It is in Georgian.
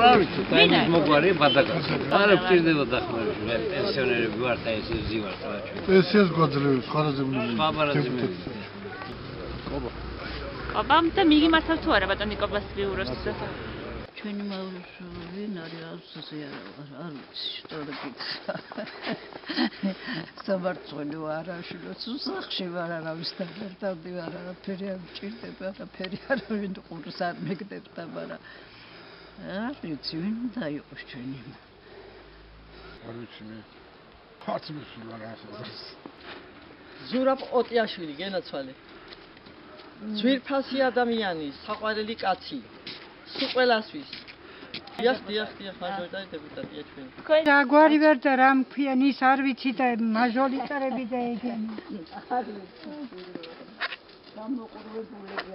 არა ვიცი, დაიმის მოგვარია ბადაკაც. არა ვჭირდება დახმარება, მე პენსიონერები ვარ და ეს ზივარ რა ჩვენ. პენსიას გვაძლევს ხარაძემული. კობამ და მიგი მართავ თუ არა ბატონი კობას ვიუროს. ჩვენი მავრიშოვი ნარიალსზე არ ვიცი, სწორედ. სამართლო არაშვილო სახლში ვარ არავის დაგერტავდი ვარ არაფერი არ მჭირდება არაფერი არ ვინ ყურს არ მეგდებდა მაგრამ არ ვიცი ვინ უნდა იყოს ჩვენი არ ვიცი მე ხარც მისულ არ ასწავლეს ზურაბ ოტიაშვილი გენაცვალე ძვირფასი ადამიანი საყვარელი კაცი სუყველასთვის დიახ მაჟორიტარი დეპუტატია ჩვენ. რაგვარი ვერ და რა მქვიან ის არ ვიცი და მაჟორიტარები და ეგენი. არ ვიცი. გამოყურებულები